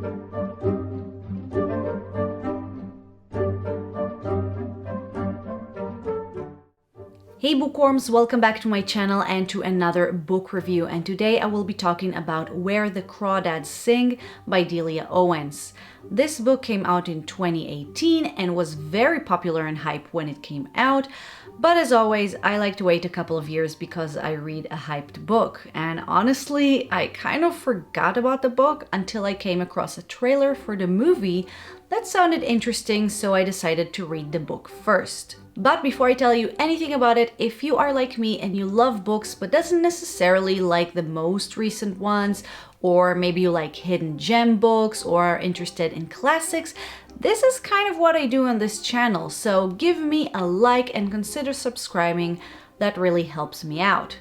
Hey bookworms, welcome back to my channel and to another book review, and today I will be talking about Where the Crawdads Sing by Delia Owens. This book came out in 2018 and was very popular and hype when it came out, but as always I like to wait a couple of years because I read a hyped book, and honestly I kind of forgot about the book until I came across a trailer for the movie that sounded interesting, so I decided to read the book first. But before I tell you anything about it, if you are like me and you love books but doesn't necessarily like the most recent ones, or maybe you like hidden gem books or are interested in classics, this is kind of what I do on this channel, so give me a like and consider subscribing. That really helps me out.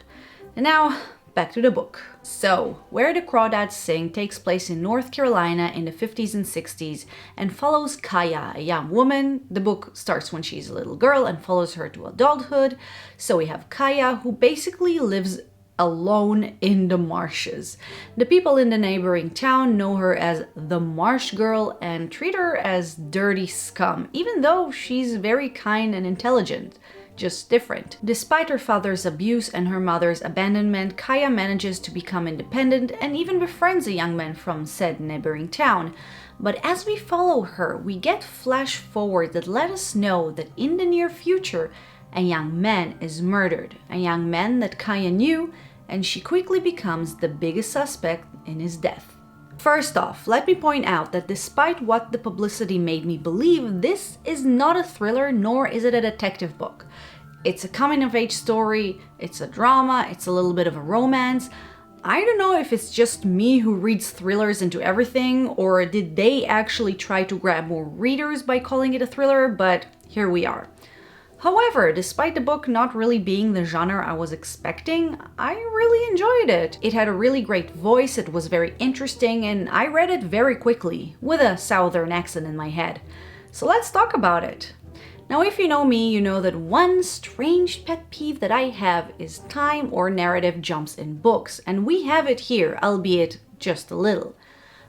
And now, back to the book. So, Where the Crawdads Sing takes place in North Carolina in the 50s and 60s and follows Kaya, a young woman. The book starts when she's a little girl and follows her to adulthood. So we have Kaya, who basically lives alone in the marshes. The people in the neighboring town know her as the Marsh Girl and treat her as dirty scum, even though she's very kind and intelligent. Just different. Despite her father's abuse and her mother's abandonment, Kaya manages to become independent and even befriends a young man from said neighboring town. But as we follow her, we get flash forward that let us know that in the near future, a young man is murdered. A young man that Kaya knew, and she quickly becomes the biggest suspect in his death. First off, let me point out that despite what the publicity made me believe, this is not a thriller nor is it a detective book. It's a coming-of-age story, it's a drama, it's a little bit of a romance. I don't know if it's just me who reads thrillers into everything, or did they actually try to grab more readers by calling it a thriller, but here we are. However, despite the book not really being the genre I was expecting, I really enjoyed it. It had a really great voice, it was very interesting, and I read it very quickly, with a southern accent in my head. So let's talk about it. Now, if you know me, you know that one strange pet peeve that I have is time or narrative jumps in books, and we have it here, albeit just a little.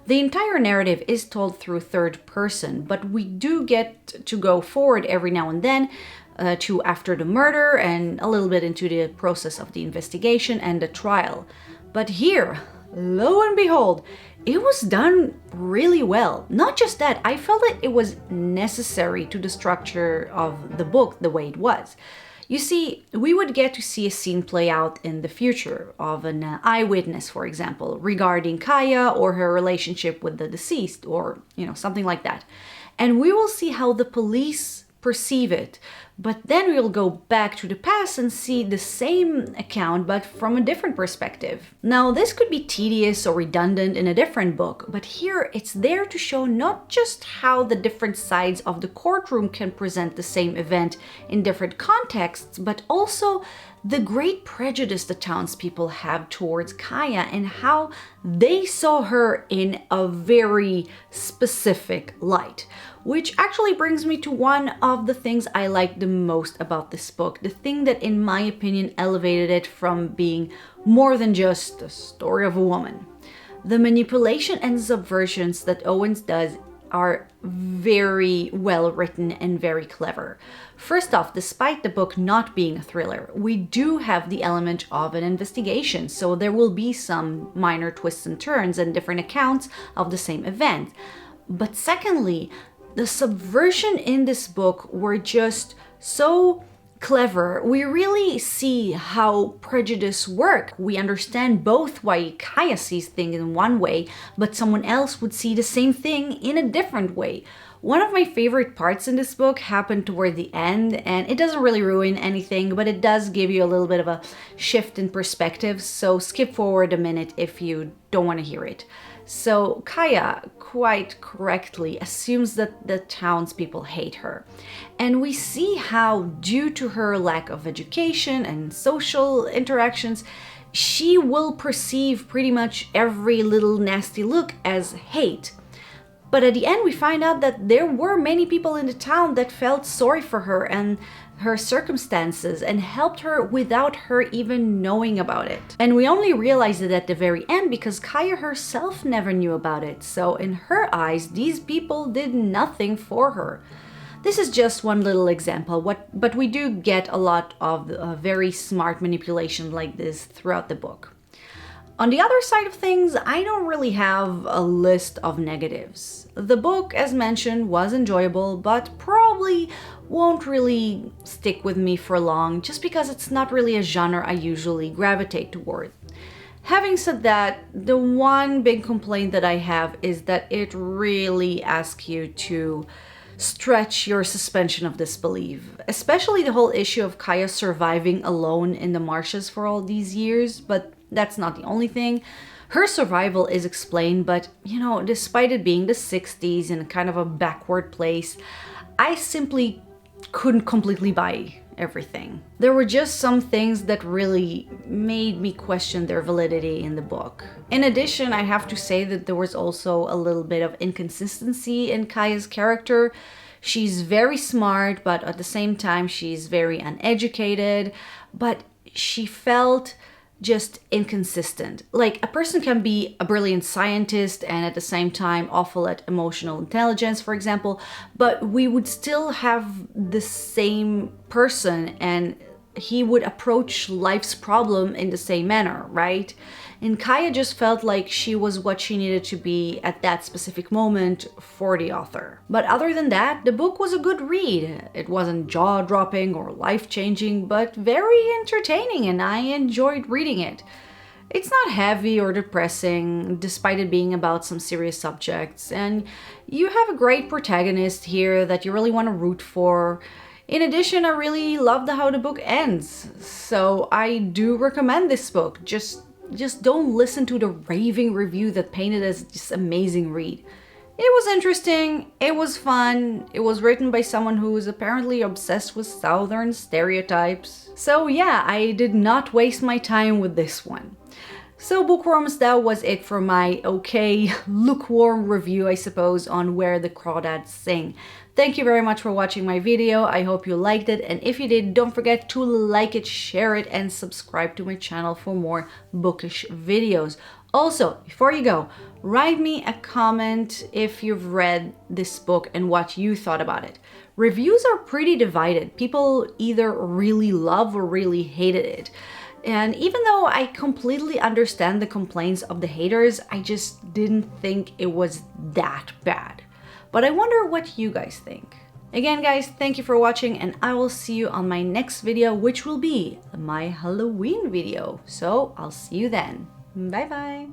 The entire narrative is told through third person, but we do get to go forward every now and then to after the murder and a little bit into the process of the investigation and the trial. But here, lo and behold, it was done really well. Not just that, I felt that it was necessary to the structure of the book the way it was. You see, we would get to see a scene play out in the future of an eyewitness, for example, regarding Kaya or her relationship with the deceased, or, something like that. And we will see how the police perceive it, but then we'll go back to the past and see the same account but from a different perspective. Now, this could be tedious or redundant in a different book, but here it's there to show not just how the different sides of the courtroom can present the same event in different contexts, but also the great prejudice the townspeople have towards Kaya and how they saw her in a very specific light. Which actually brings me to one of the things I liked the most about this book, the thing that in my opinion elevated it from being more than just a story of a woman. The manipulation and subversions that Owens does are very well written and very clever. First off, despite the book not being a thriller, we do have the element of an investigation, so there will be some minor twists and turns and different accounts of the same event. But secondly, the subversion in this book were just so clever. We really see how prejudice works. We understand both why Kaya sees things in one way, but someone else would see the same thing in a different way. One of my favorite parts in this book happened toward the end, and it doesn't really ruin anything, but it does give you a little bit of a shift in perspective, so skip forward a minute if you don't want to hear it. So Kaya, quite correctly, assumes that the townspeople hate her. And we see how, due to her lack of education and social interactions, she will perceive pretty much every little nasty look as hate. But at the end, we find out that there were many people in the town that felt sorry for her and her circumstances and helped her without her even knowing about it. And we only realized it at the very end because Kaya herself never knew about it. So in her eyes, these people did nothing for her. This is just one little example, but we do get a lot of very smart manipulation like this throughout the book. On the other side of things, I don't really have a list of negatives. The book, as mentioned, was enjoyable, but probably won't really stick with me for long just because it's not really a genre I usually gravitate toward. Having said that, the one big complaint that I have is that it really asks you to stretch your suspension of disbelief, especially the whole issue of Kaya surviving alone in the marshes for all these years, but that's not the only thing. Her survival is explained, but you know, despite it being the 60s and kind of a backward place, I simply couldn't completely buy everything. There were just some things that really made me question their validity in the book. In addition, I have to say that there was also a little bit of inconsistency in Kaya's character. She's very smart, but at the same time, she's very uneducated, but she felt just inconsistent. Like, a person can be a brilliant scientist and at the same time awful at emotional intelligence, for example, but we would still have the same person and he would approach life's problem in the same manner, right? And Kaya just felt like she was what she needed to be at that specific moment for the author. But other than that, the book was a good read. It wasn't jaw-dropping or life-changing, but very entertaining, and I enjoyed reading it. It's not heavy or depressing, despite it being about some serious subjects, and you have a great protagonist here that you really want to root for. In addition, I really loved how the book ends, so I do recommend this book. Just don't listen to the raving review that painted as this amazing read. It was interesting, it was fun, it was written by someone who is apparently obsessed with Southern stereotypes. So yeah, I did not waste my time with this one. So bookworms, that was it for my okay, lukewarm review, I suppose, on Where the Crawdads Sing. Thank you very much for watching my video. I hope you liked it, and if you did, don't forget to like it, share it, and subscribe to my channel for more bookish videos. Also, before you go, write me a comment if you've read this book and what you thought about it. Reviews are pretty divided. People either really love or really hated it. And even though I completely understand the complaints of the haters, I just didn't think it was that bad. But I wonder what you guys think. Again, guys, thank you for watching, and I will see you on my next video, which will be my Halloween video. So I'll see you then. Bye bye.